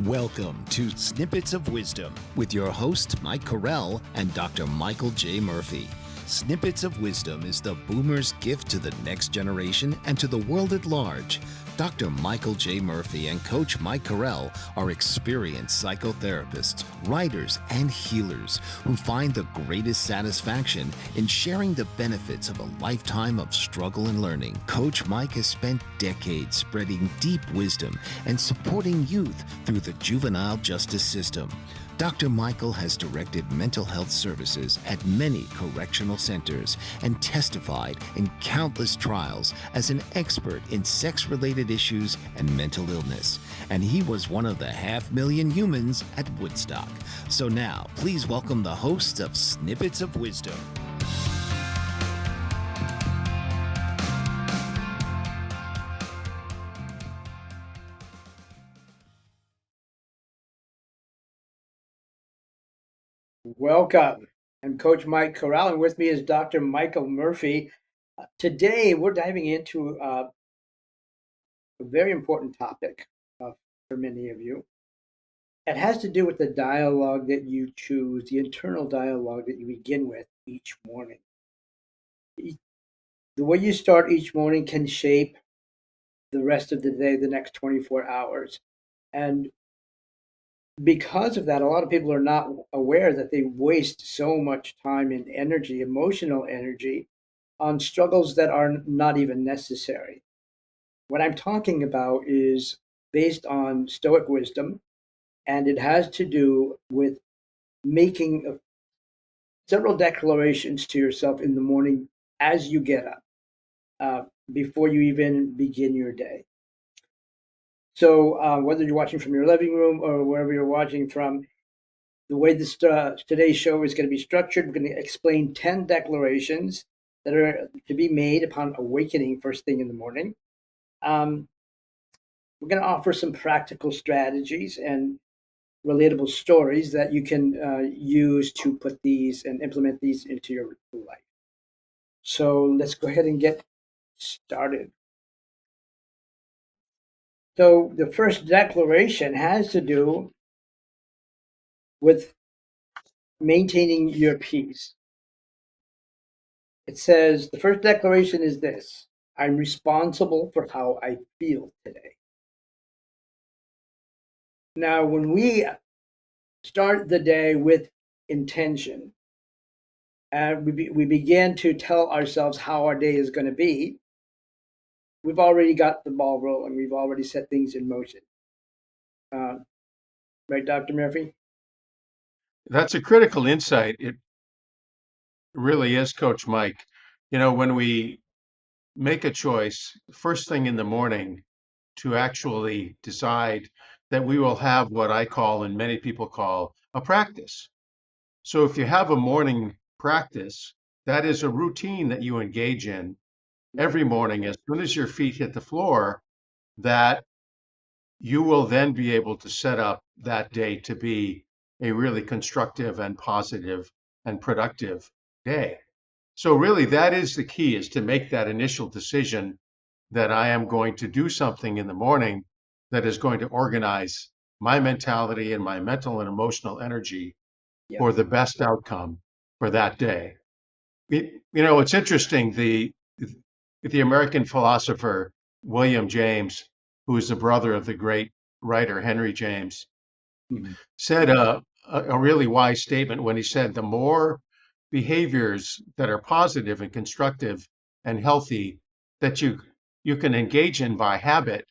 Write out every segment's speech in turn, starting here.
Welcome to Snippets of Wisdom with your host, Mike Carell and Dr. Michael J. Murphy. Snippets of Wisdom is the boomer's gift to the next generation and to the world at large. Dr. Michael J. Murphy and Coach Mike Carell are experienced psychotherapists, writers, and healers who find the greatest satisfaction in sharing the benefits of a lifetime of struggle and learning. Coach Mike has spent decades spreading deep wisdom and supporting youth through the juvenile justice system. Dr. Michael has directed mental health services at many correctional centers and testified in countless trials as an expert in sex-related issues and mental illness. And he was one of the 500,000 humans at Woodstock. So now, please welcome the hosts of Snippets of Wisdom. Welcome. I'm Coach Mike Carell, and with me is Dr. Michael Murphy. Today, we're diving into a very important topic for many of you. It has to do with the dialogue that you choose, the internal dialogue that you begin with each morning. The way you start each morning can shape the rest of the day, the next 24 hours. And because of that, a lot of people are not aware that they waste so much time and energy, emotional energy, on struggles that are not even necessary. What I'm talking about is based on Stoic wisdom, and it has to do with making several declarations to yourself in the morning as you get up, before you even begin your day. So whether you're watching from your living room or wherever you're watching from, the way this today's show is going to be structured, we're going to explain 10 declarations that are to be made upon awakening first thing in the morning. We're going to offer some practical strategies and relatable stories that you can use to put these and implement these into your life. So let's go ahead and get started. So the first declaration has to do with maintaining your peace. It says, the first declaration is this: I'm responsible for how I feel today. Now, when we start the day with intention, and we begin to tell ourselves how our day is going to be, we've already got the ball rolling. We've already set things in motion. Right, Dr. Murphy? That's a critical insight. It really is, Coach Mike. You know, when we make a choice first thing in the morning to actually decide that we will have what I call and many people call a practice. So if you have a morning practice, that is a routine that you engage in every morning as soon as your feet hit the floor, that you will then be able to set up that day to be a really constructive and positive and productive day. So really that is the key, is to make that initial decision that I am going to do something in the morning that is going to organize my mentality and my mental and emotional energy for the best outcome for that day. It's interesting, the American philosopher William James, who is the brother of the great writer Henry James, said a really wise statement when he said, the more behaviors that are positive and constructive and healthy that you can engage in by habit,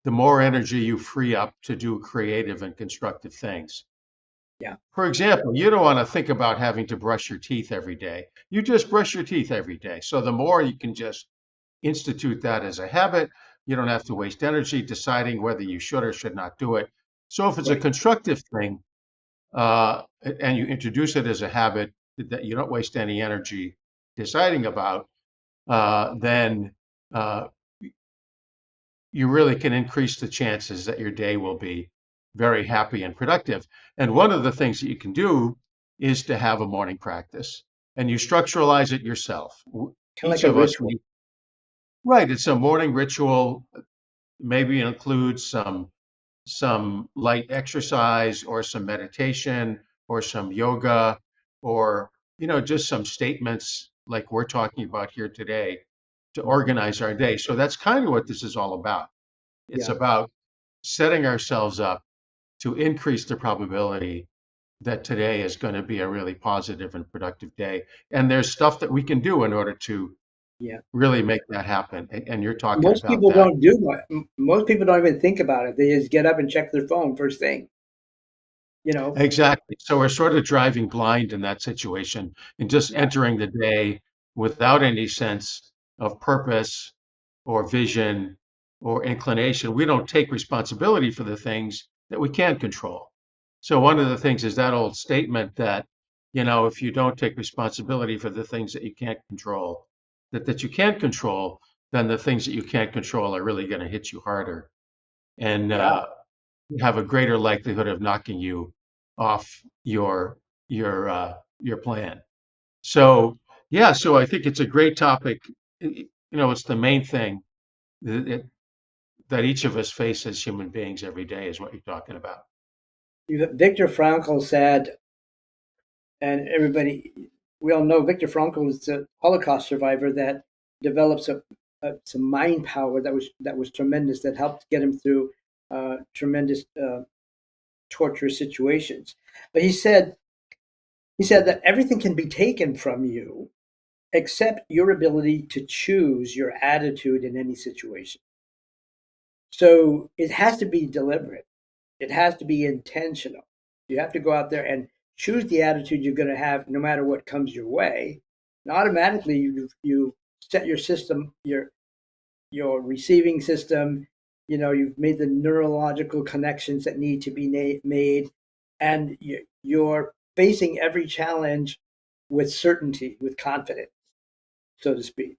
the more energy you free up to do creative and constructive things. Yeah. For example, you don't want to think about having to brush your teeth every day. You just brush your teeth every day. So the more you can just institute that as a habit, you don't have to waste energy deciding whether you should or should not do it. So if it's a constructive thing, and you introduce it as a habit that you don't waste any energy deciding about, then you really can increase the chances that your day will be very happy and productive. And one of the things that you can do is to have a morning practice, and you structuralize it yourself. Each of us, right? It's a morning ritual. Maybe it includes some some light exercise or some meditation or some yoga or, just some statements like we're talking about here today to organize our day. So that's kind of what this is all about. It's Yeah. about setting ourselves up to increase the probability that today is going to be a really positive and productive day. And there's stuff that we can do in order to Yeah. really make that happen. And you're talking Most about people that. don't do what most people don't even think about it. They just get up and check their phone first thing, you know. Exactly. So we're sort of driving blind in that situation and just Yeah. entering the day without any sense of purpose or vision or inclination. We don't take responsibility for the things that we can't control. So one of the things is that old statement that, if you don't take responsibility for the things that you can't control, that you can't control, then the things that you can't control are really going to hit you harder. And Yeah. have a greater likelihood of knocking you off your plan. So yeah, so I think it's a great topic. It's the main thing that, that each of us face as human beings every day is what you're talking about. Viktor Frankl said, and everybody, we all know Viktor Frankl was a Holocaust survivor that developed some mind power that was tremendous, that helped get him through tremendous torturous situations. But he said that everything can be taken from you except your ability to choose your attitude in any situation. So it has to be deliberate. It has to be intentional. You have to go out there and choose the attitude you're going to have no matter what comes your way. And automatically you set your system, your receiving system, you've made the neurological connections that need to be made, and you're facing every challenge with certainty, with confidence, so to speak.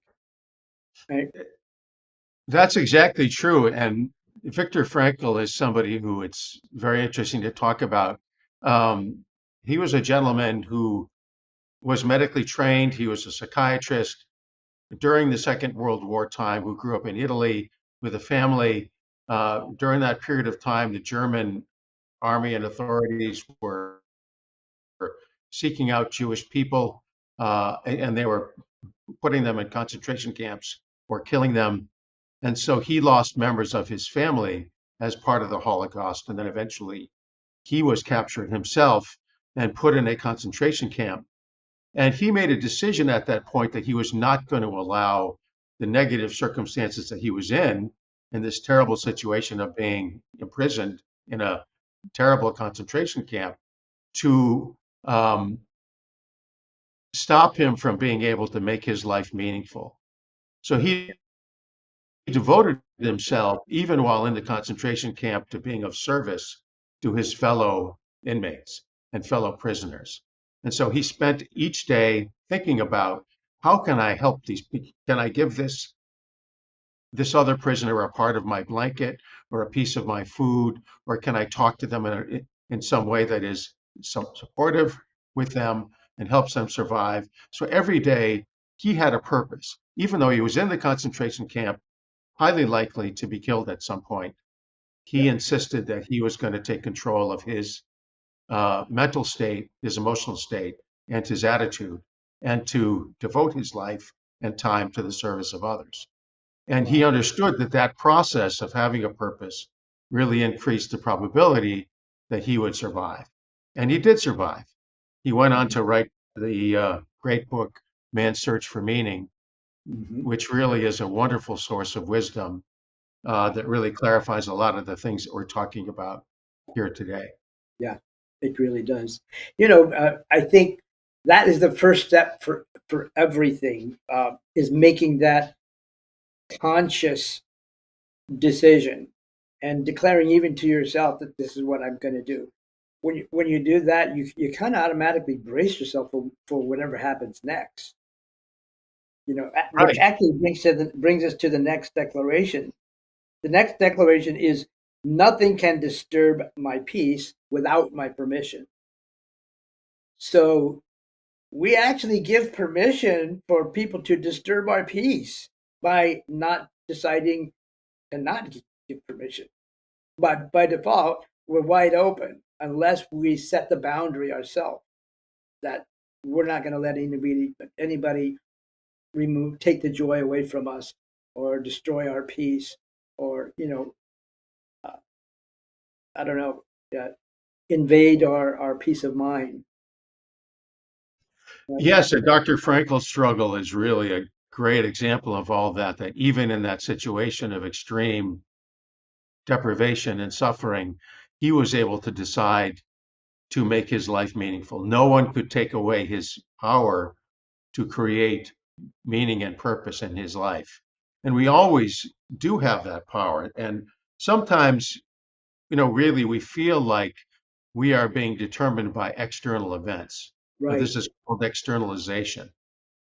Right? That's exactly true. And Viktor Frankl is somebody who it's very interesting to talk about. Um, he was a gentleman who was medically trained. He was a psychiatrist during the Second World War time, who grew up in Italy with a family. During that period of time, the German army and authorities were seeking out Jewish people, and they were putting them in concentration camps or killing them. And so he lost members of his family as part of the Holocaust. And then eventually he was captured himself and put in a concentration camp. And he made a decision at that point that he was not going to allow the negative circumstances that he was in this terrible situation of being imprisoned in a terrible concentration camp, to stop him from being able to make his life meaningful. So he devoted himself, even while in the concentration camp, to being of service to his fellow inmates and fellow prisoners. And so he spent each day thinking about, how can I help these people? Can I give this other prisoner a part of my blanket or a piece of my food, or can I talk to them in some way that is supportive with them and helps them survive? So every day he had a purpose, even though he was in the concentration camp, highly likely to be killed at some point. He Yeah. insisted that he was going to take control of his mental state, his emotional state, and his attitude, and to devote his life and time to the service of others. And he Wow. understood that that process of having a purpose really increased the probability that he would survive. And he did survive. He went on Mhm. to write the great book, Man's Search for Meaning, Mhm. which really is a wonderful source of wisdom that really clarifies a lot of the things that we're talking about here today. Yeah, it really does. I think that is the first step for everything, is making that conscious decision and declaring even to yourself that this is what I'm going to do. When you do that, you kind of automatically brace yourself for whatever happens next. Which Right. actually brings us to the next declaration. The next declaration is, nothing can disturb my peace without my permission. So we actually give permission for people to disturb our peace by not deciding to not give permission. But by default, we're wide open unless we set the boundary ourselves that we're not going to let anybody take the joy away from us or destroy our peace or, uh, I don't know, invade our peace of mind. Yes, and Dr. Frankel's struggle is really a great example of all that, that even in that situation of extreme deprivation and suffering, he was able to decide to make his life meaningful. No one could take away his power to create meaning and purpose in his life. And we always do have that power. And sometimes, really we feel like we are being determined by external events. But Right. this is called externalization,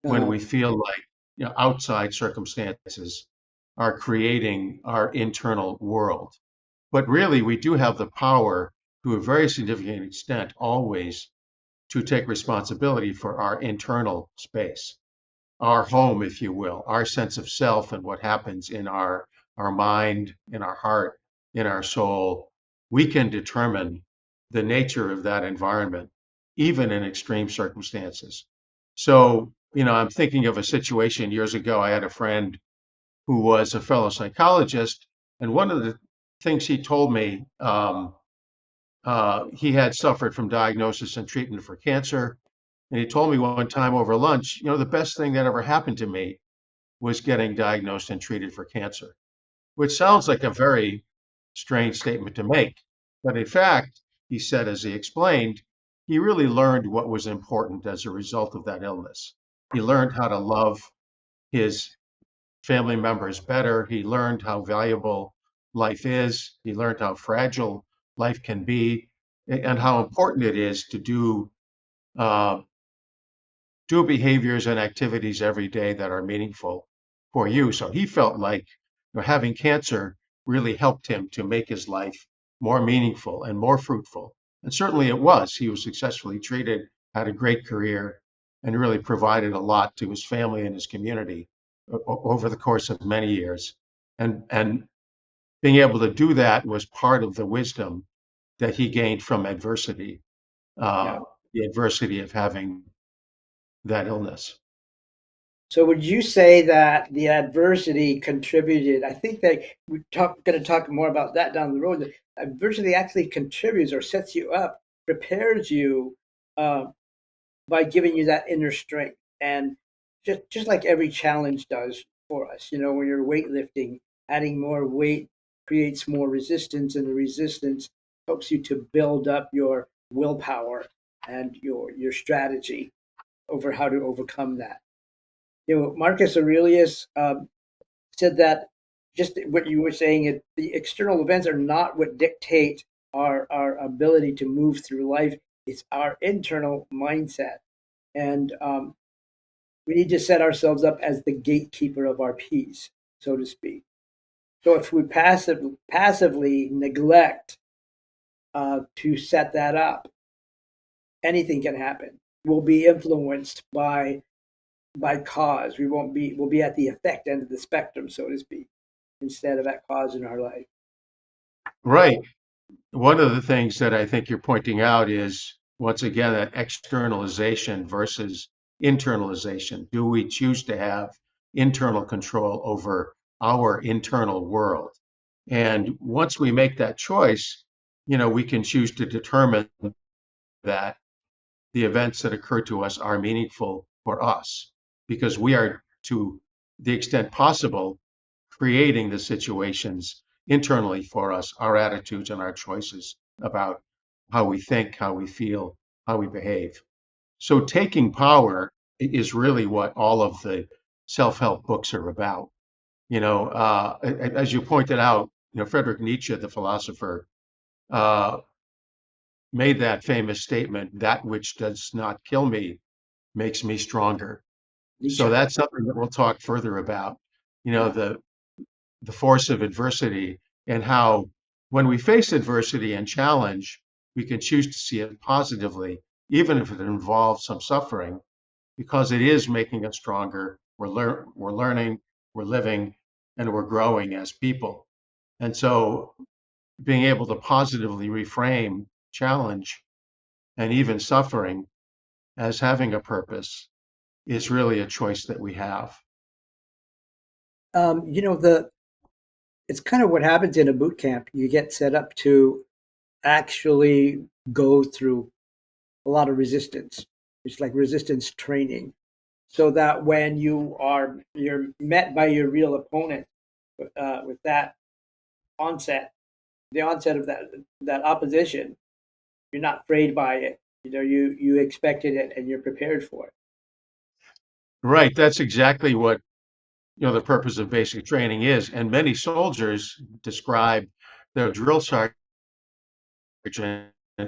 when Uh, we feel like outside circumstances are creating our internal world. But really, we do have the power to a very significant extent always to take responsibility for our internal space, our home, if you will, our sense of self and what happens in our mind, in our heart, in our soul. We can determine the nature of that environment, even in extreme circumstances. So, I'm thinking of a situation years ago. I had a friend who was a fellow psychologist, and one of the things he told me, he had suffered from diagnosis and treatment for cancer. And he told me one time over lunch, the best thing that ever happened to me was getting diagnosed and treated for cancer, which yeah. sounds like a very strange statement to make. But in fact, he said, as he explained, he really learned what was important as a result of that illness. He learned how to love his family members better. He learned how valuable life is. He learned how fragile life can be and how important it is to uh, do behaviors and activities every day that are meaningful for you. So he felt like having cancer really helped him to make his life more meaningful and more fruitful. And certainly it was. He was successfully treated, had a great career, and really provided a lot to his family and his community over the course of many years. And being able to do that was part of the wisdom that he gained from adversity, Yeah. the adversity of having that illness. So would you say that the adversity contributed? I think that going to talk more about that down the road. That adversity actually contributes or sets you up, prepares you uh, by giving you that inner strength. And just like every challenge does for us, when you're weightlifting, adding more weight creates more resistance, and the resistance helps you to build up your willpower and your strategy over how to overcome that. Marcus Aurelius said that just what you were saying, the external events are not what dictate our ability to move through life. It's our internal mindset. And we need to set ourselves up as the gatekeeper of our peace, so to speak. So if we passively neglect to set that up, anything can happen. We'll be influenced by cause. We'll be at the effect end of the spectrum, so to speak, instead of at cause in our life. Right. One of the things that I think you're pointing out is, once again, that externalization versus internalization. Do we choose to have internal control over our internal world? And once we make that choice, we can choose to determine that the events that occur to us are meaningful for us because we are, to the extent possible, creating the situations internally for us, our attitudes and our choices about how we think, how we feel, how we behave. So taking power is really what all of the self-help books are about. As you pointed out, Friedrich Nietzsche, the philosopher, uh, made that famous statement, that which does not kill me makes me stronger. So Nietzsche. that's something that we'll talk further about, Yeah. the force of adversity and how when we face adversity and challenge, we can choose to see it positively, even if it involves some suffering, because it is making us stronger. We're learning, we're living, and we're growing as people. And so being able to positively reframe challenge and even suffering as having a purpose is really a choice that we have. You know, it's kind of what happens in a boot camp. You get set up to actually go through a lot of resistance. It's like resistance training, so that when you're met by your real opponent with that onset, the onset of that opposition, you're not afraid by it. You know, you expected it and you're prepared for it. Right. That's exactly what, the purpose of basic training is. And many soldiers describe their drill sergeant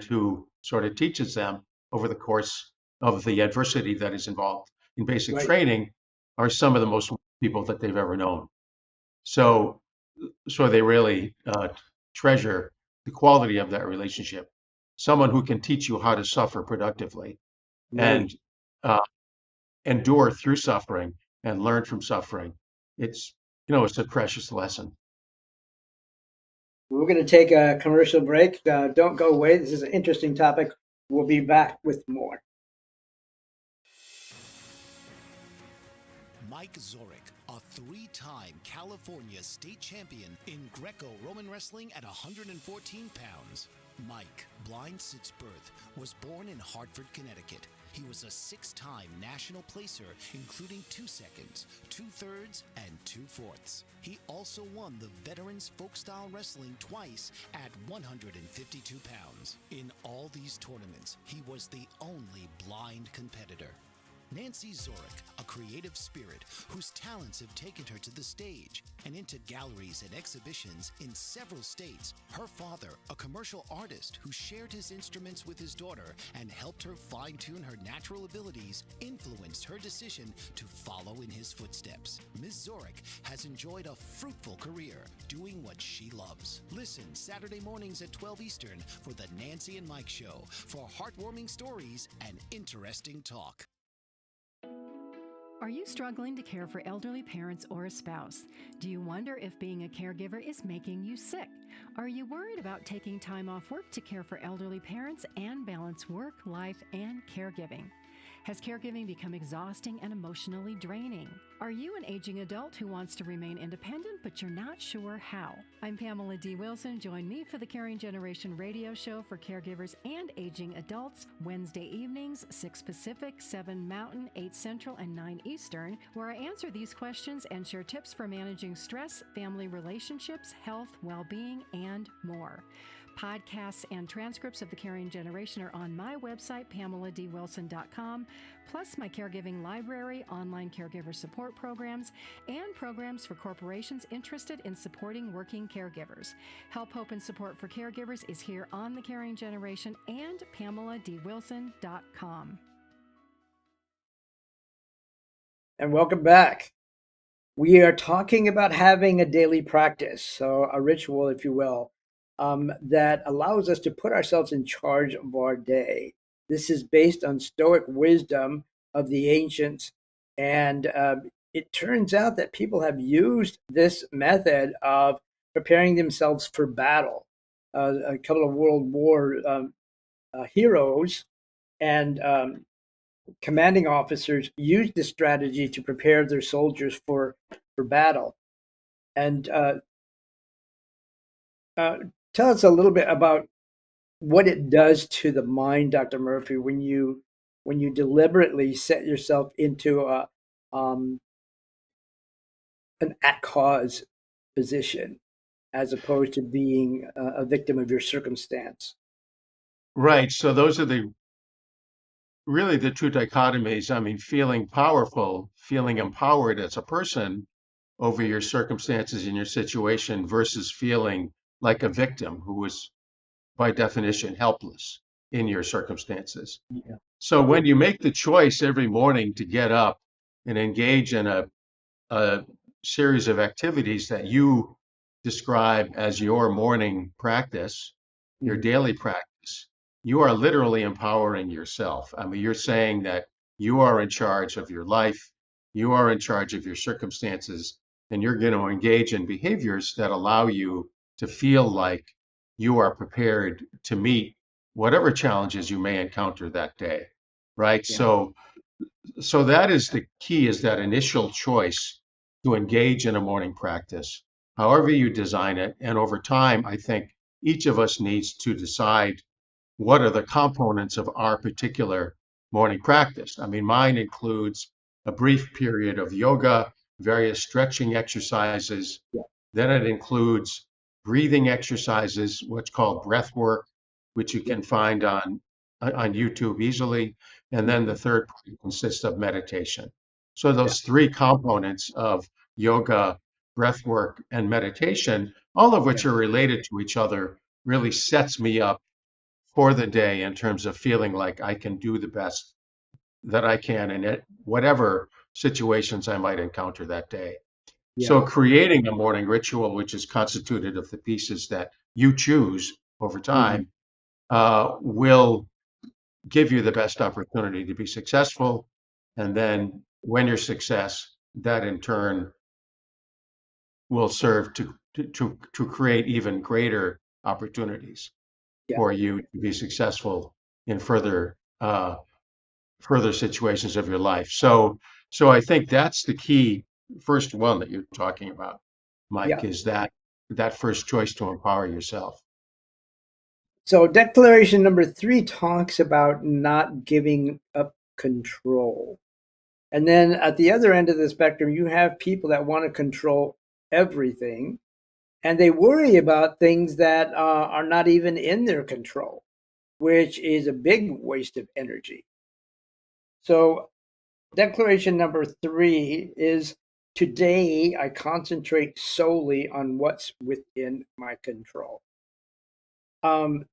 who sort of teaches them over the course of the adversity that is involved in basic Right. training are some of the most people that they've ever known. So, so they really treasure the quality of that relationship. Someone who can teach you how to suffer productively Right. and uh, endure through suffering and learn from suffering. It's, it's a precious lesson. We're going to take a commercial break. Don't go away. This is an interesting topic. We'll be back with more. Mike Zorek, a three-time California state champion in Greco-Roman wrestling at 114 pounds. Mike, blind since birth, was born in Hartford, Connecticut. He was a six-time national placer, including 2 seconds, 2/3, and 2/4. He also won the Veterans Folk-Style Wrestling twice at 152 pounds. In all these tournaments, he was the only blind competitor. Nancy Zorek, a creative spirit whose talents have taken her to the stage and into galleries and exhibitions in several states. Her father, a commercial artist who shared his instruments with his daughter and helped her fine-tune her natural abilities, influenced her decision to follow in his footsteps. Ms. Zorek has enjoyed a fruitful career doing what she loves. Listen Saturday mornings at 12 Eastern for the Nancy and Mike Show for heartwarming stories and interesting talk. Are you struggling to care for elderly parents or a spouse? Do you wonder if being a caregiver is making you sick? Are you worried about taking time off work to care for elderly parents and balance work, life, and caregiving? Has caregiving become exhausting and emotionally draining? Are you an aging adult who wants to remain independent but you're not sure how? I'm Pamela D. Wilson. Join me for the Caring Generation radio show for caregivers and aging adults, Wednesday evenings, 6 Pacific, 7 Mountain, 8 Central, and 9 Eastern, where I answer these questions and share tips for managing stress, family relationships, health, well-being, and more. Podcasts and transcripts of The Caring Generation are on my website, PamelaDWilson.com, plus my caregiving library, online caregiver support programs, and programs for corporations interested in supporting working caregivers. Help, hope, and support for caregivers is here on The Caring Generation and PamelaDWilson.com. And welcome back. We are talking about having a daily practice, so a ritual, if you will, that allows us to put ourselves in charge of our day. This is based on Stoic wisdom of the ancients, and it turns out that people have used this method of preparing themselves for battle. A couple of World War heroes and commanding officers used this strategy to prepare their soldiers for battle. And tell us a little bit about what it does to the mind, Dr. Murphy, when you deliberately set yourself into an at cause position as opposed to being a victim of your circumstance. Right. So those are really the two dichotomies. I mean, feeling powerful, feeling empowered as a person over your circumstances and your situation versus feeling like a victim who was by definition helpless in your circumstances. Yeah. So when you make the choice every morning to get up and engage in a series of activities that you describe as your morning practice, your Mhm. daily practice, you are literally empowering yourself. I mean, you're saying that you are in charge of your life, you are in charge of your circumstances, and you're going to engage in behaviors that allow you to feel like you are prepared to meet whatever challenges you may encounter that day, right? Yeah. So that is the key, is that initial choice to engage in a morning practice, however you design it. And over time, I think each of us needs to decide what are the components of our particular morning practice. I mean, mine includes a brief period of yoga, various stretching exercises. Yeah. Then it includes breathing exercises, what's called breath work, which you Yeah. can find on YouTube easily. And then the third part consists of meditation. So those three components of yoga, breath work, and meditation, all of which Yeah. are related to each other, really sets me up for the day in terms of feeling like I can do the best that I can in it, whatever situations I might encounter that day. So Yeah. creating a morning ritual, which is constituted of the pieces that you choose over Mhm. time, will give you the best opportunity to be successful. And Yeah. then when you're success, that in turn will serve to create even greater opportunities Yeah. for you to be successful in further situations of your life. So I think that's the key first one that you're talking about, Mike, Yeah. is that first choice to empower yourself. So declaration number 3 talks about not giving up control. And then at the other end of the spectrum, you have people that want to control everything, and they worry about things that are not even in their control, which is a big waste of energy. So declaration number 3 is, today I concentrate solely on what's within my control. Um,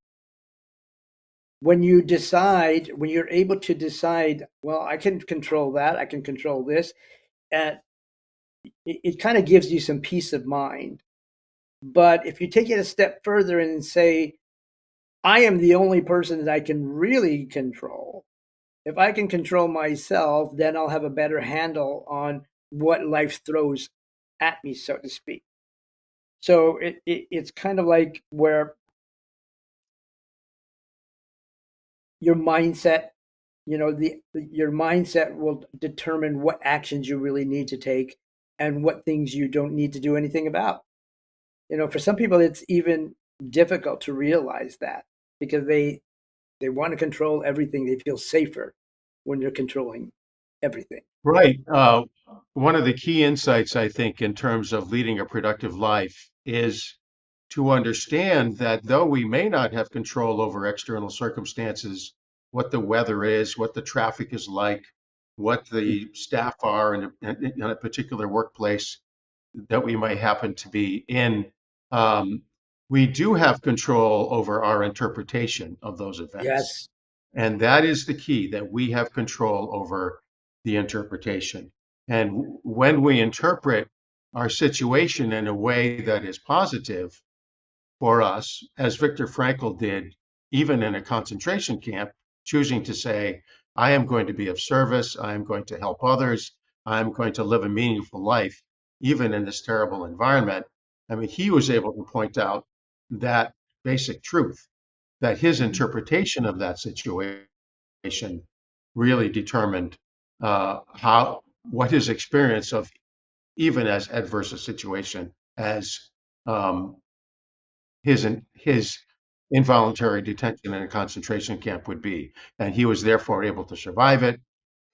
when you're able to decide, well, I can control that, I can control this, and it kind of gives you some peace of mind. But if you take it a step further and say, I am the only person that I can really control, if I can control myself, then I'll have a better handle on what life throws at me, so to speak. So it's kind of like where your mindset, your mindset will determine what actions you really need to take and what things you don't need to do anything about. For some people, it's even difficult to realize that because they want to control everything. They feel safer when they're controlling everything. Right. One of the key insights, I think, in terms of leading a productive life is to understand that though we may not have control over external circumstances, what the weather is, what the traffic is like, what the staff are in a particular workplace that we might happen to be in, um, we do have control over our interpretation of those events. Yes. And that is the key, that we have control over the interpretation. And when we interpret our situation in a way that is positive for us, as Viktor Frankl did, even in a concentration camp, choosing to say, I am going to be of service, I am going to help others, I am going to live a meaningful life, even in this terrible environment. I mean, he was able to point out that basic truth, that his Mhm. interpretation of that situation really determined what his experience of even as adverse a situation as um, his involuntary detention in a concentration camp would be. And he was therefore able to survive it,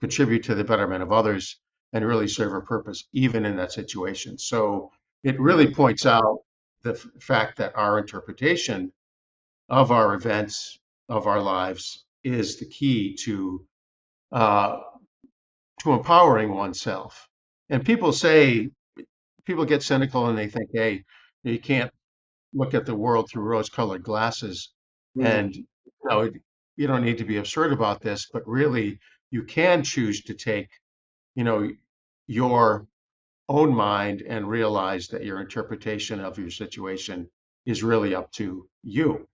contribute to the betterment of others, and really serve a purpose even in that situation. So it Yeah. really points out the fact that our interpretation of our events, of our lives, is the key uh, to empowering oneself. And people get cynical and they think, hey, you can't look at the world through rose-colored glasses, Right. and you don't need to be absurd about this, but really you can choose to take you know your own mind and realize that your interpretation of your situation is really up to you.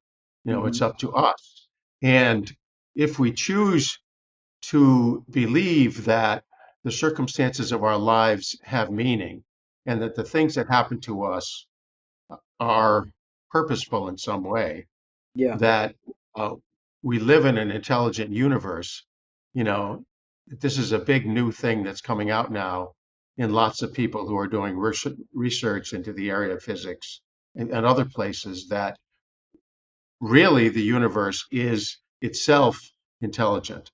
It's Mhm. up to us. And if we choose to believe that the circumstances of our lives have meaning and that the things that happen to us are purposeful in some way, Yeah. that we live in an intelligent universe. You know, this is a big new thing that's coming out now in lots of people who are doing research into the area of physics and other places, that really the universe is itself intelligent.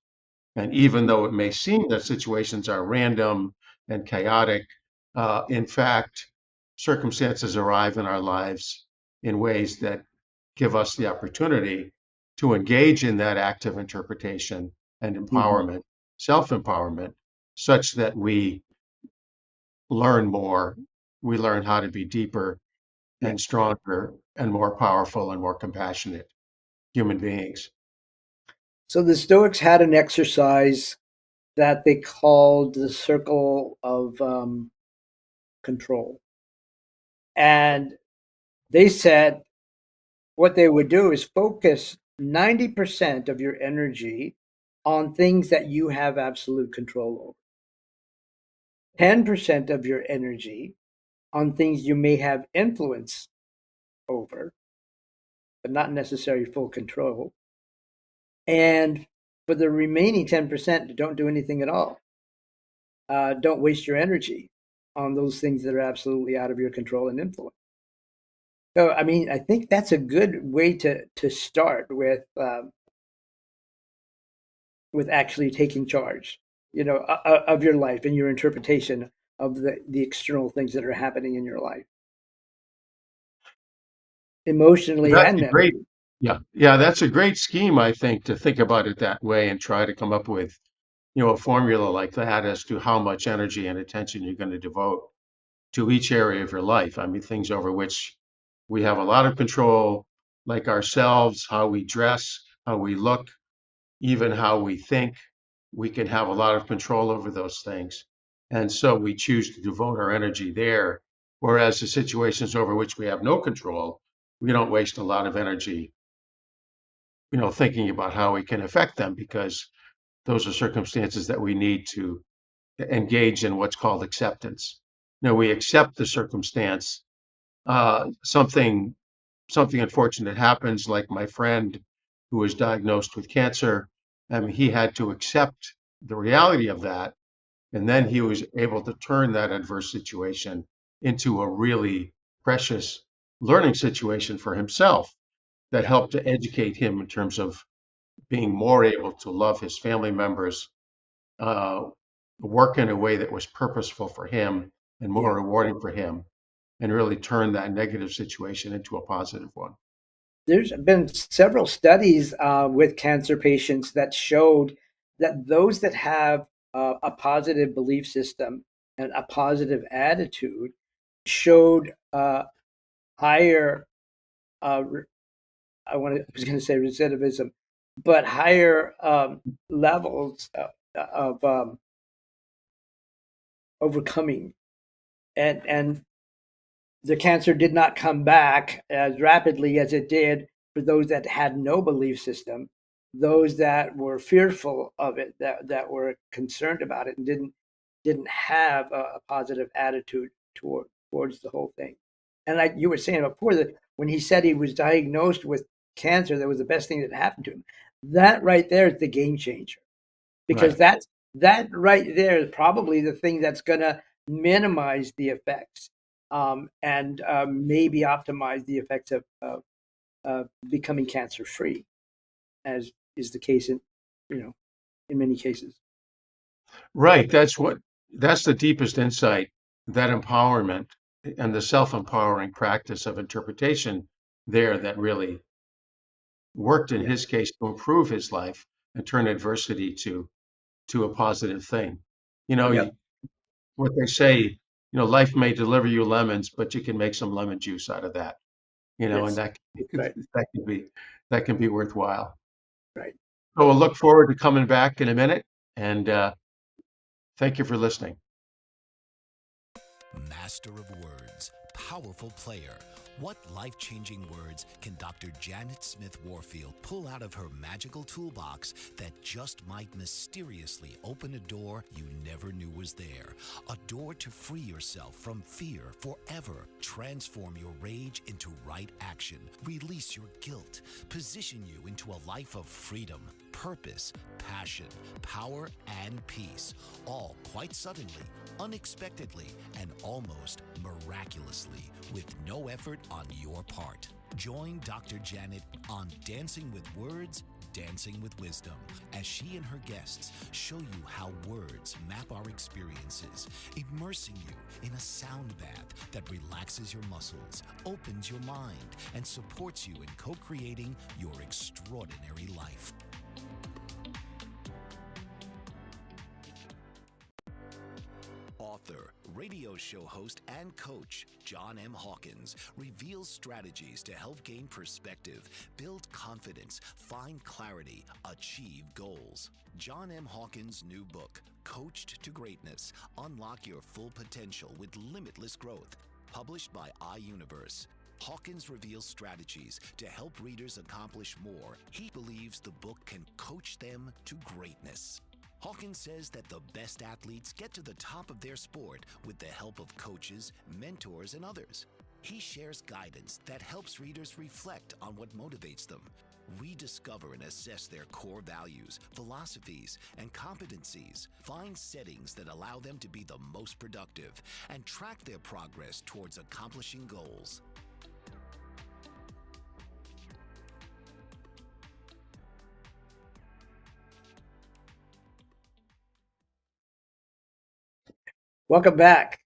And even though it may seem that situations are random and chaotic, in fact, circumstances arrive in our lives in ways that give us the opportunity to engage in that active interpretation and Mhm. empowerment, self-empowerment, such that we learn more, we learn how to be deeper Yeah. and stronger and more powerful and more compassionate human beings. So the Stoics had an exercise that they called the circle of control. And they said what they would do is focus 90% of your energy on things that you have absolute control over, 10% of your energy on things you may have influence over, but not necessarily full control. And for the remaining 10%, don't do anything at all. Don't waste your energy on those things that are absolutely out of your control and influence. So, I mean, I think that's a good way to start with actually taking charge, of your life and your interpretation of the external things that are happening in your life, emotionally That's and a great, mentally. yeah, that's a great scheme, I think, to think about it that way and try to come up with, a formula like that as to how much energy and attention you're going to devote to each area of your life. I mean, things over which we have a lot of control, like ourselves, how we dress, how we look, even how we think. We can have a lot of control over those things. And so we choose to devote our energy there. Whereas the situations over which we have no control, we don't waste a lot of energy, thinking about how we can affect them, because those are circumstances that we need to engage in what's called acceptance. We accept the circumstance. Something unfortunate happens, like my friend who was diagnosed with cancer. He had to accept the reality of that, and then he was able to turn that adverse situation into a really precious learning situation for himself that Yeah. helped to educate him in terms of being more able to love his family members, uh, work in a way that was purposeful for him and more Yeah. rewarding for him, and really turn that negative situation into a positive one. There's been several studies with cancer patients that showed that those that have a positive belief system and a positive attitude showed higher, I was going to say recidivism, but higher levels of overcoming, and the cancer did not come back as rapidly as it did for those that had no belief system, those that were fearful of it, that were concerned about it, and didn't have a positive attitude towards the whole thing. And like you were saying before, that when he said he was diagnosed with cancer, that was the best thing that happened to him. That right there is the game changer, because Right. that right there is probably the thing that's going to minimize the effects, and maybe optimize the effects of becoming cancer free, as is the case in many cases. Right. That's the deepest insight, that empowerment and the self-empowering practice of interpretation there, that really worked in Yeah. his case to improve his life and turn adversity to a positive thing. You know, Yep. what they say, life may deliver you lemons, but you can make some lemon juice out of that, and Yes. that Right. that can be worthwhile. Right. So we'll look forward to coming back in a minute, and thank you for listening. Master of words, powerful player, What life-changing words can Dr. Janet Smith Warfield pull out of her magical toolbox that just might mysteriously open a door you never knew was there? A door to free yourself from fear forever. Transform your rage into right action. Release your guilt. Position you into a life of freedom, purpose, passion, power, and peace. All quite suddenly, unexpectedly, and almost miraculously, with no effort on your part. Join Dr. Janet on Dancing with Words, Dancing with Wisdom, as she and her guests show you how words map our experiences, immersing you in a sound bath that relaxes your muscles, opens your mind, and supports you in co-creating your extraordinary life. Author, radio show host, and coach John M. Hawkins reveals strategies to help gain perspective, build confidence, find clarity, achieve goals. John M. Hawkins' new book, Coached to Greatness: Unlock Your Full Potential with Limitless Growth, published by iUniverse. Hawkins reveals strategies to help readers accomplish more. He believes the book can coach them to greatness. Hawkins says that the best athletes get to the top of their sport with the help of coaches, mentors, and others. He shares guidance that helps readers reflect on what motivates them, rediscover and assess their core values, philosophies, and competencies, find settings that allow them to be the most productive, and track their progress towards accomplishing goals. Welcome back.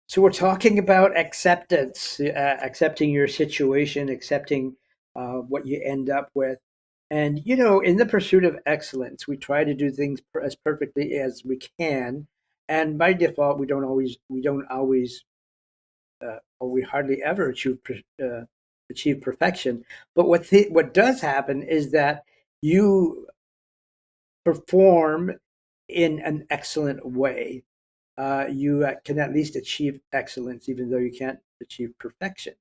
So we're talking about acceptance, accepting your situation, accepting what you end up with. And, you know, in the pursuit of excellence, we try to do things as perfectly as we can. And by default, we don't always, or we hardly ever achieve perfection. But what does happen is that you perform in an excellent way. You can at least achieve excellence, even though you can't achieve perfection,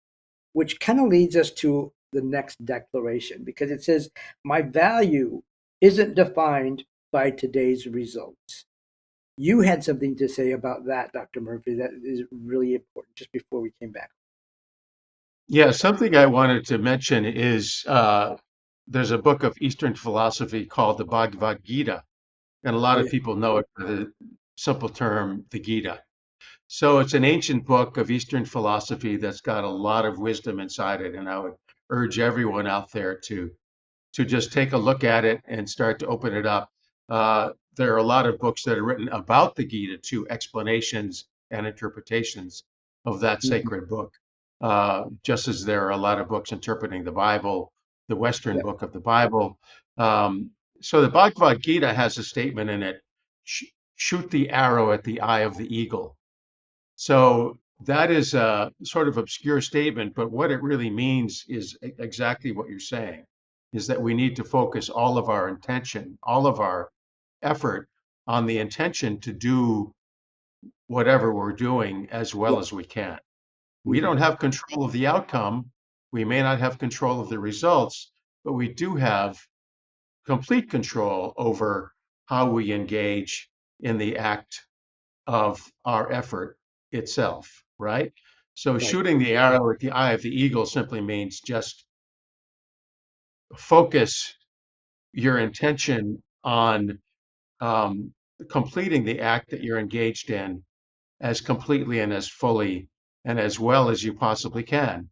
which kind of leads us to the next declaration, because it says, my value isn't defined by today's results. You had something to say about that, Dr. Murphy, that is really important just before we came back. Yeah, something I wanted to mention is there's a book of Eastern philosophy called the Bhagavad Gita, and a lot Oh, of yeah. people know it for the simple term, the Gita. So it's an ancient book of Eastern philosophy that's got a lot of wisdom inside it, and I would urge everyone out there to just take a look at it and start to open it up. There are a lot of books that are written about the Gita too, explanations and interpretations of that Mhm. sacred book. Just as there are a lot of books interpreting the Bible, the Western Yeah. book of the Bible. So the Bhagavad Gita has a statement in it: shoot the arrow at the eye of the eagle. So that is a sort of obscure statement, but what it really means is exactly what you're saying, is that we need to focus all of our intention, all of our effort on the intention to do whatever we're doing as well Yeah. as we can. We Mhm. don't have control of the outcome. We may not have control of the results, but we do have complete control over how we engage in the act of our effort itself, right? So Right. shooting the arrow at the eye of the eagle simply means just focus your intention on completing the act that you're engaged in as completely and as fully and as well as you possibly can.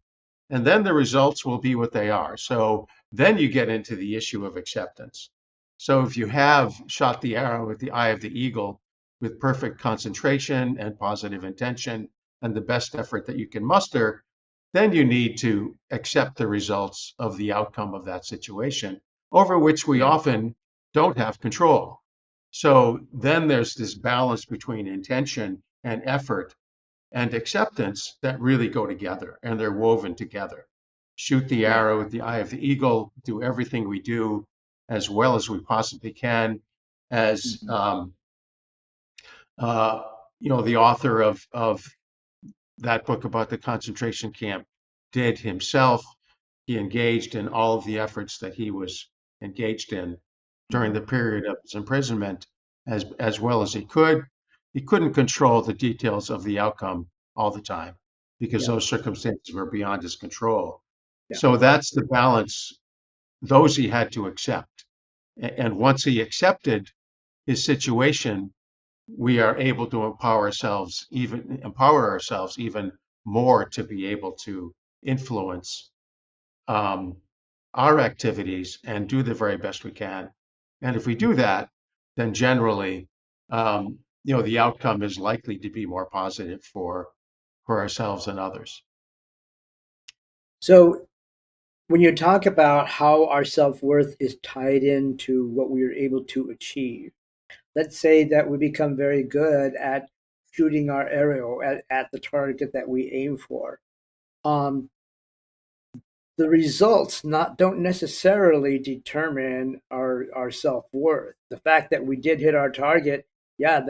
And then the results will be what they are. So then you get into the issue of acceptance. So if you have shot the arrow at the eye of the eagle with perfect concentration and positive intention and the best effort that you can muster, then you need to accept the results of the outcome of that situation, over which we Right. often don't have control. So then there's this balance between intention and effort and acceptance that really go together, and they're woven together. Shoot the Right. arrow at the eye of the eagle, do everything we do as well as we possibly can. As Mhm. uh, the author of that book about the concentration camp did himself. He engaged in all of the efforts that he was engaged in during the period of his imprisonment as well as he could. He couldn't control the details of the outcome all the time because Yeah. those circumstances were beyond his control. Yeah. So that's the balance. Those he had to accept. And once he accepted his situation, we are able to empower ourselves even more to be able to influence um, our activities and do the very best we can. And if we do that, then generally, the outcome is likely to be more positive for ourselves and others. So when you talk about how our self-worth is tied into what we are able to achieve, let's say that we become very good at shooting our arrow at the target that we aim for. Um, the results don't necessarily determine our self-worth. The fact that we did hit our target, yeah,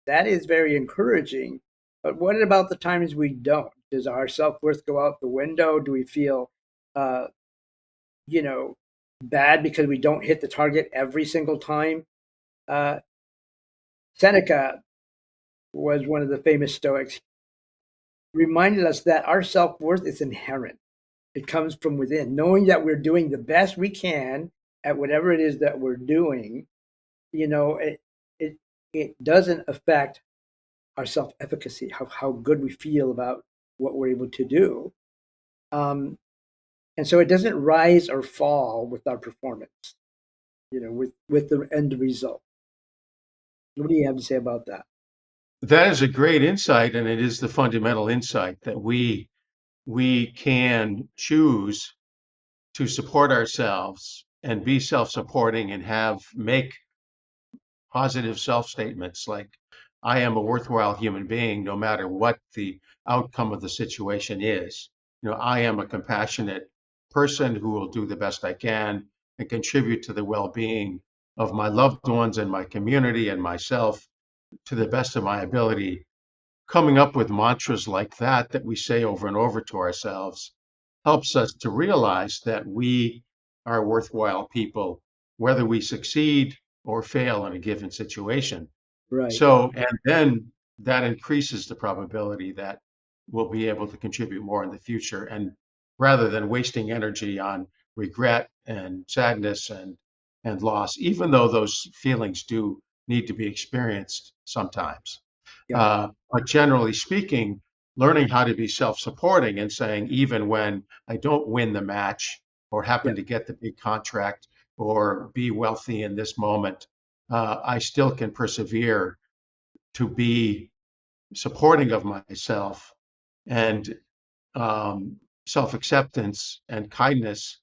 that is very encouraging. But what about the times we don't? Does our self-worth go out the window? Do we feel uh, you know, bad because we don't hit the target every single time? Uh, Seneca was one of the famous Stoics, reminded us that our self-worth is inherent. It comes from within. Knowing that we're doing the best we can at whatever it is that we're doing, it it doesn't affect our self-efficacy, how good we feel about what we're able to do. And so it doesn't rise or fall with our performance, with the end result. What do you have to say about that? That is a great insight, and it is the fundamental insight that we can choose to support ourselves and be self-supporting and make positive self-statements like, I am a worthwhile human being no matter what the outcome of the situation is. I am a compassionate person who will do the best I can and contribute to the well-being of my loved ones and my community and myself to the best of my ability. Coming up with mantras like that we say over and over to ourselves helps us to realize that we are worthwhile people, whether we succeed or fail in a given situation. Right. So, and then that increases the probability that we'll be able to contribute more in the future. And rather than wasting energy on regret and sadness and loss, even though those feelings do need to be experienced sometimes. Yeah. But generally speaking, learning how to be self-supporting and saying, even when I don't win the match or happen Yeah. to get the big contract or be wealthy in this moment, I still can persevere to be supporting of myself, and self-acceptance and kindness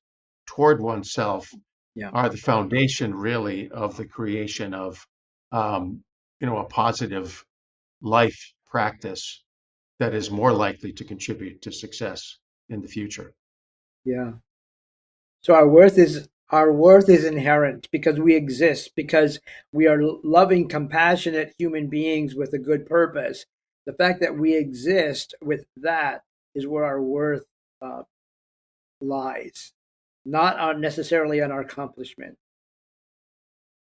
toward oneself Yeah. are the foundation really of the creation of a positive life practice that is more likely to contribute to success in the future. Yeah. So our worth is inherent because we exist, because we are loving, compassionate human beings with a good purpose. The fact that we exist with that is where our worth uh, lies, not necessarily on our accomplishment.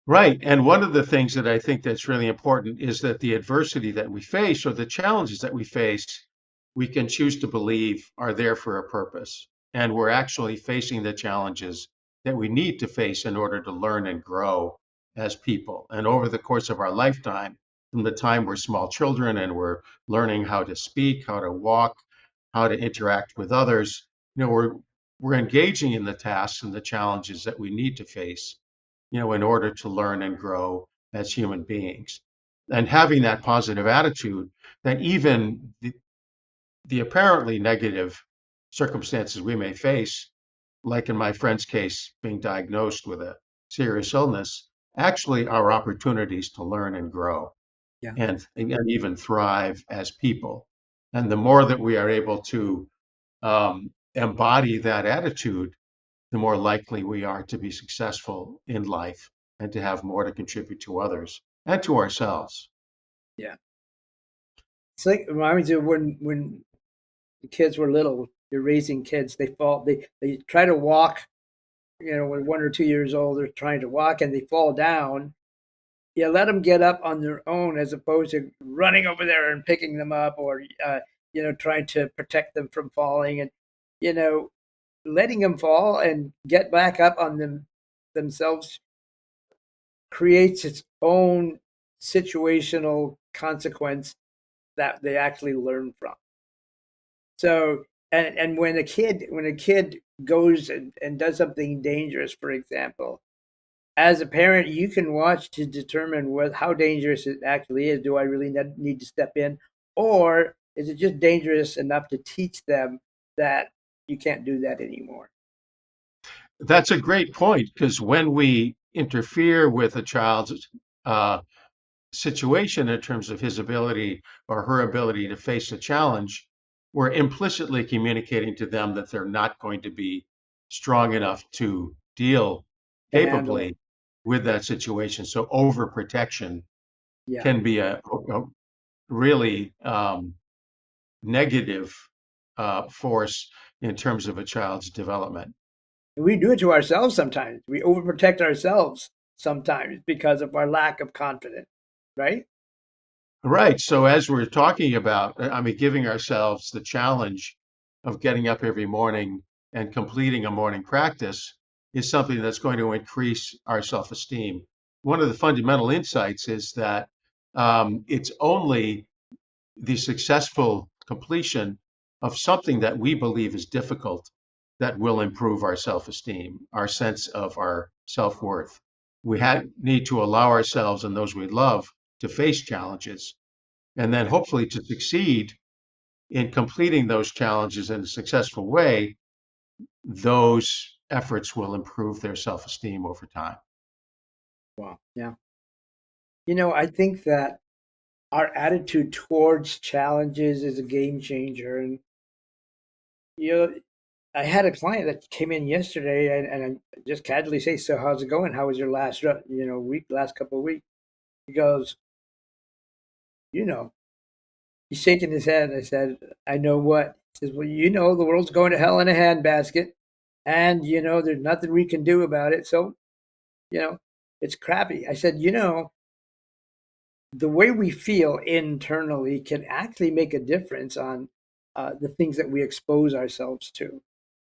Right. And one of the things that I think that's really important is that the adversity that we face or the challenges that we face, we can choose to believe are there for a purpose. And we're actually facing the challenges that we need to face in order to learn and grow as people. And over the course of our lifetime, from the time we're small children and we're learning how to speak, how to walk, how to interact with others, we're engaging in the tasks and the challenges that we need to face in order to learn and grow as human beings. And having that positive attitude that even the apparently negative circumstances we may face, like in my friend's case, being diagnosed with a serious illness, actually are opportunities to learn and grow Yeah. and even thrive as people. And the more that we are able to embody that attitude, the more likely we are to be successful in life and to have more to contribute to others and to ourselves. Yeah. It's like, it reminds me of when the kids were little, you're raising kids. They fall. They try to walk. When 1 or 2 years old, they're trying to walk and they fall down. You let them get up on their own as opposed to running over there and picking them up, or trying to protect them from falling, and you know letting them fall and get back up on themselves creates its own situational consequence that they actually learn from. So, and when a kid goes and does something dangerous, for example, as a parent, you can watch to determine how dangerous it actually is. Do I really need to step in, or is it just dangerous enough to teach them that you can't do that anymore? That's a great point, because when we interfere with a child's uh, situation in terms of his ability or her ability to face a challenge, we're implicitly communicating to them that they're not going to be strong enough to deal To handle it. capably with that situation. So overprotection Yeah. can be a really negative force in terms of a child's development. We do it to ourselves sometimes. We overprotect ourselves sometimes because of our lack of confidence, right? Right. So as we're talking about, I mean, giving ourselves the challenge of getting up every morning and completing a morning practice is something that's going to increase our self-esteem. One of the fundamental insights is that it's only the successful completion of something that we believe is difficult that will improve our self-esteem, our sense of our self-worth. Need to allow ourselves and those we love to face challenges, and then Yeah. hopefully to succeed in completing those challenges in a successful way. Those efforts will improve their self-esteem over time. Wow. Yeah. I think that our attitude towards challenges is a game changer. And, you know, I had a client that came in yesterday and I just casually say, "So how's it going? How was your last couple of weeks?" He goes, you know, he's shaking his head. I said, "I know what." He says, "Well, the world's going to hell in a handbasket, and there's nothing we can do about it. So, you know, it's crappy." I said, the way we feel internally can actually make a difference on the things that we expose ourselves to.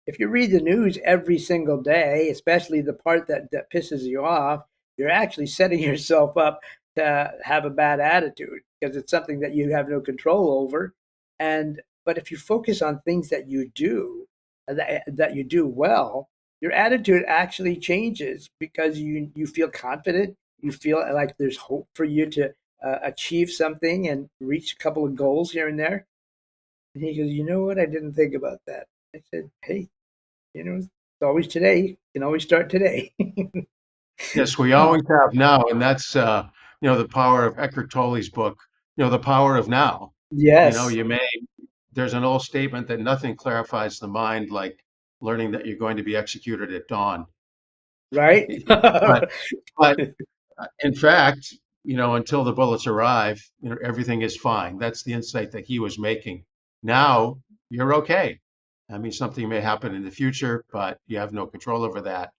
If you read the news every single day, especially the part that pisses you off, you're actually setting yourself up to have a bad attitude because it's something that you have no control over. But if you focus on things that you do, that you do well, your attitude actually changes because you feel confident. You feel like there's hope for you to achieve something and reach a couple of goals here and there. And he goes, "You know what? I didn't think about that." I said, "Hey, it's always today. You can always start today." Yes, we always have now, and that's the power of Eckhart Tolle's book, The Power of Now. You know, Yes, you may there's an old statement that nothing clarifies the mind like learning that you're going to be executed at dawn. right? But but in fact, until the bullets arrive, everything is fine. That's the insight that he was making. Now you're okay. I mean, something may happen in the future, but you have no control over that.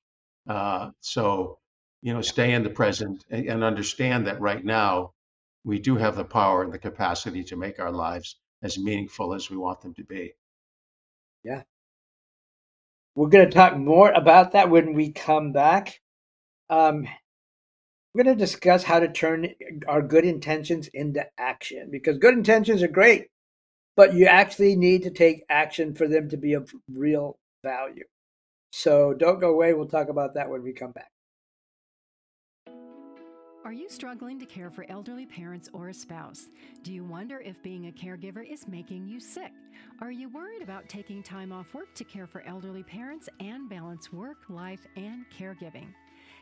So, Yeah, stay in the present and understand that right now we do have the power and the capacity to make our lives as meaningful as we want them to be. yeah. We're going to talk more about that when we come back. Um, we're going to discuss how to turn our good intentions into action because good intentions are great, but you actually need to take action for them to be of real value. So don't go away. We'll talk about that when we come back. Are you struggling to care for elderly parents or a spouse? Do you wonder if being a caregiver is making you sick? Are you worried about taking time off work to care for elderly parents and balance work, life, and caregiving?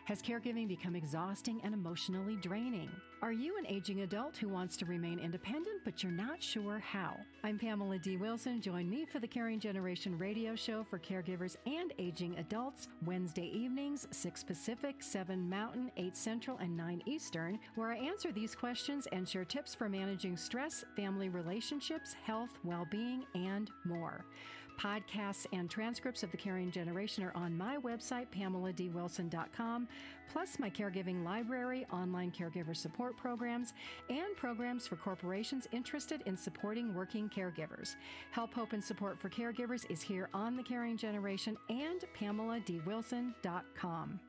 Has caregiving become exhausting and emotionally draining? Are you an aging adult who wants to remain independent but you're not sure how? I'm Pamela D. Wilson. Join me for the Caring Generation radio show for caregivers and aging adults, Wednesday evenings, 6 Pacific, 7 Mountain, 8 Central, and 9 Eastern, where I answer these questions and share tips for managing stress, family relationships, health, well-being, and more. Podcasts and transcripts of The Caring Generation are on my website, PamelaDWilson.com, plus my caregiving library, online caregiver support programs, and programs for corporations interested in supporting working caregivers. Help, hope, and support for caregivers is here on The Caring Generation and PamelaDWilson.com.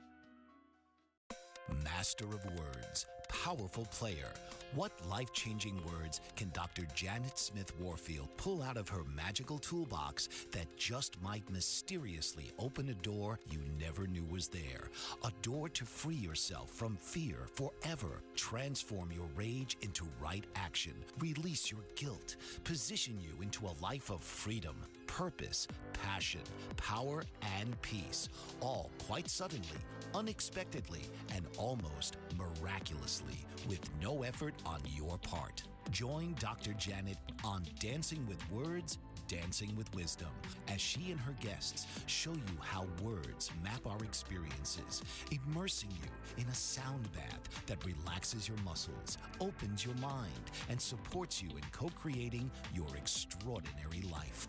Master of words, powerful player. What life-changing words can Dr. Janet Smith Warfield pull out of her magical toolbox that just might mysteriously open a door you never knew was there? A door to free yourself from fear forever. Transform your rage into right action. Release your guilt. Position you into a life of freedom, purpose, passion, power, and peace. All quite suddenly, unexpectedly, and almost miraculously, with no effort on your part. Join Dr. Janet on Dancing with Words, Dancing with Wisdom, as she and her guests show you how words map our experiences, immersing you in a sound bath that relaxes your muscles, opens your mind, and supports you in co-creating your extraordinary life.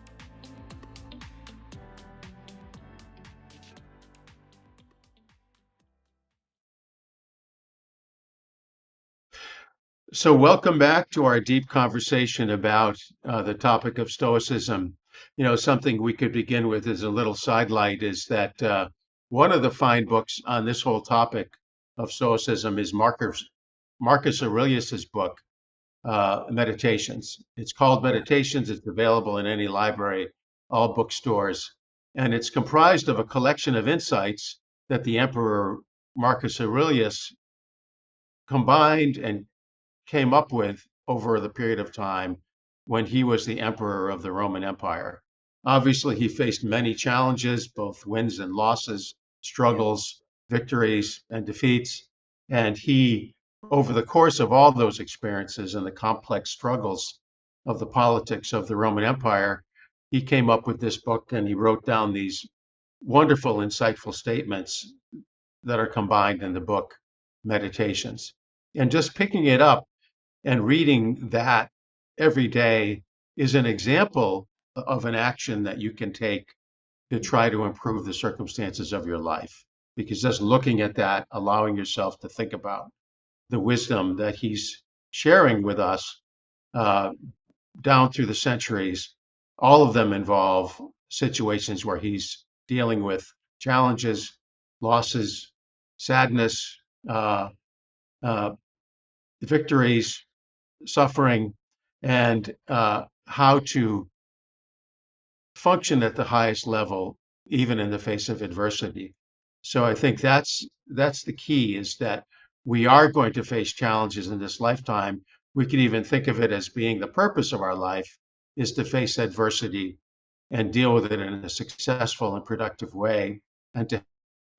So welcome back to our deep conversation about the topic of Stoicism. You know, something we could begin with as a little sidelight is that one of the fine books on this whole topic of Stoicism is Marcus Aurelius's book, Meditations. It's called Meditations. It's available in any library, all bookstores, and it's comprised of a collection of insights that the Emperor Marcus Aurelius combined and came up with over the period of time when he was the emperor of the Roman Empire. Obviously, he faced many challenges, both wins and losses, struggles, victories, and defeats. And he, over the course of all those experiences and the complex struggles of the politics of the Roman Empire, he came up with this book and he wrote down these wonderful, insightful statements that are combined in the book Meditations. And just picking it up and reading that every day is an example of an action that you can take to try to improve the circumstances of your life. Because just looking at that, allowing yourself to think about the wisdom that he's sharing with us down through the centuries, all of them involve situations where he's dealing with challenges, losses, sadness, victories, suffering, and how to function at the highest level, even in the face of adversity. So I think that's the key, is that we are going to face challenges in this lifetime. We could even think of it as being the purpose of our life is to face adversity and deal with it in a successful and productive way, and to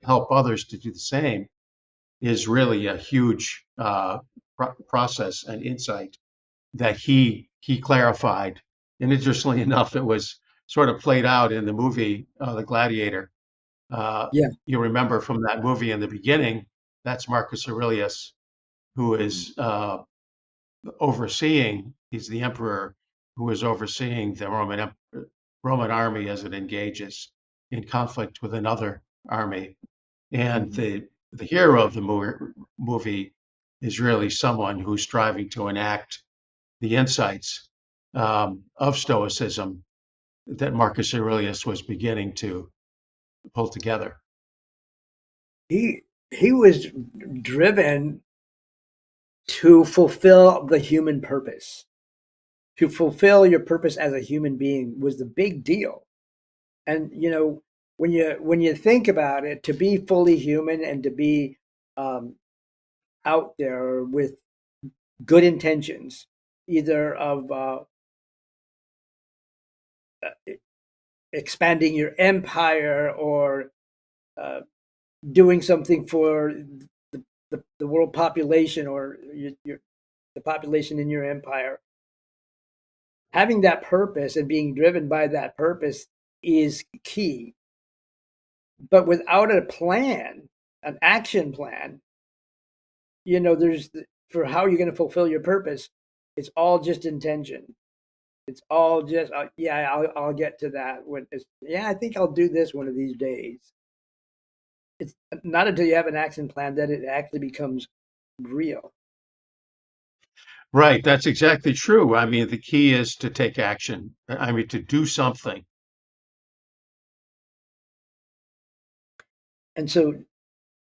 help others to do the same is really a huge process and insight that he clarified. And interestingly enough, it was sort of played out in the movie The Gladiator. Yeah. You remember from that movie in the beginning, that's Marcus Aurelius, who is overseeing, he's the emperor who is overseeing the Roman army as it engages in conflict with another army. And the hero of the movie is really someone who's striving to enact the insights of Stoicism that Marcus Aurelius was beginning to pull together. He was driven to fulfill the human purpose. To fulfill your purpose as a human being was the big deal. And you know, when you think about it, to be fully human and to be out there with good intentions, either of expanding your empire or doing something for the world population or the population in your empire. Having that purpose and being driven by that purpose is key. But without a plan, an action plan, you know, for how you're going to fulfill your purpose, it's all just intention. It's all just, I'll get to that. I think I'll do this one of these days. It's not until you have an action plan that it actually becomes real. Right, that's exactly true. I mean, the key is to take action. I mean, to do something. And so,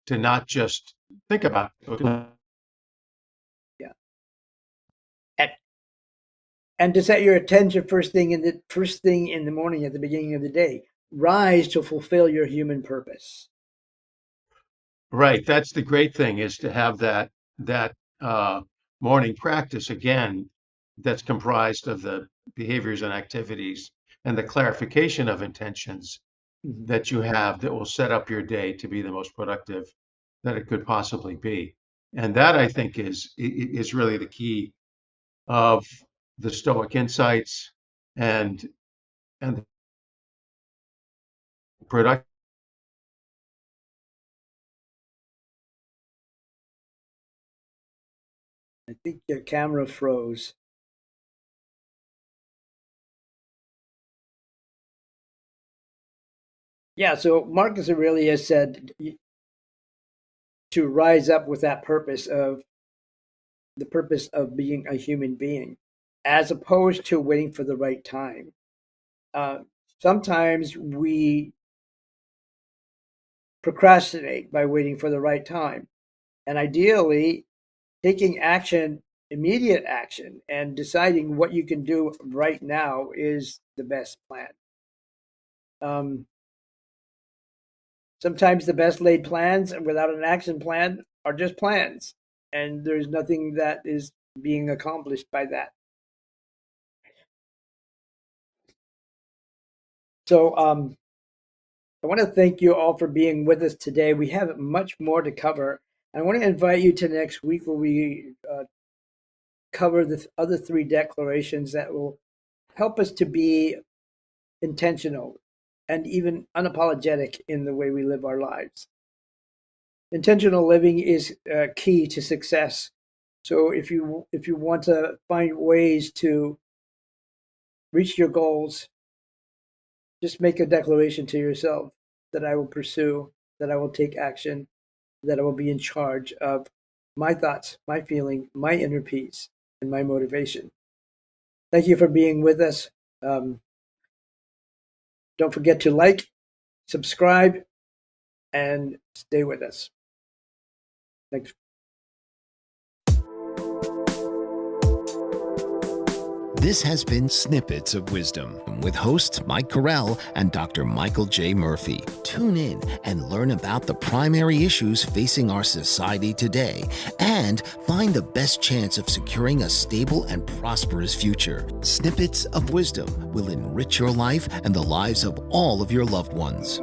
To not just think about it. yeah. And to set your attention first thing in the morning at the beginning of the day. Rise to fulfill your human purpose. Right, that's the great thing, is to have that morning practice again, that's comprised of the behaviors and activities and the clarification of intentions Mhm. that you have that will set up your day to be the most productive that it could possibly be. And that, I think, is really the key of the Stoic insights and and product. I think your camera froze. Yeah, so Marcus Aurelius said to rise up with that purpose of the purpose of being a human being, as opposed to waiting for the right time. Uh, Sometimes we procrastinate by waiting for the right time. And ideally, taking action, immediate action, and deciding what you can do right now is the best plan. Um, Sometimes the best laid plans without an action plan are just plans, and there's nothing that is being accomplished by that. So I want to thank you all for being with us today. We have much more to cover. I want to invite you to next week where we cover the other three declarations that will help us to be intentional and even unapologetic in the way we live our lives. Intentional living is key to success. So if you want to find ways to reach your goals, just make a declaration to yourself that I will pursue, that I will take action, that I will be in charge of my thoughts, my feeling, my inner peace, and my motivation. Thank you for being with us. Don't forget to like, subscribe, and stay with us. Thanks. This has been Snippets of Wisdom with hosts Mike Carell and Dr. Michael J. Murphy. Tune in and learn about the primary issues facing our society today and find the best chance of securing a stable and prosperous future. Snippets of Wisdom will enrich your life and the lives of all of your loved ones.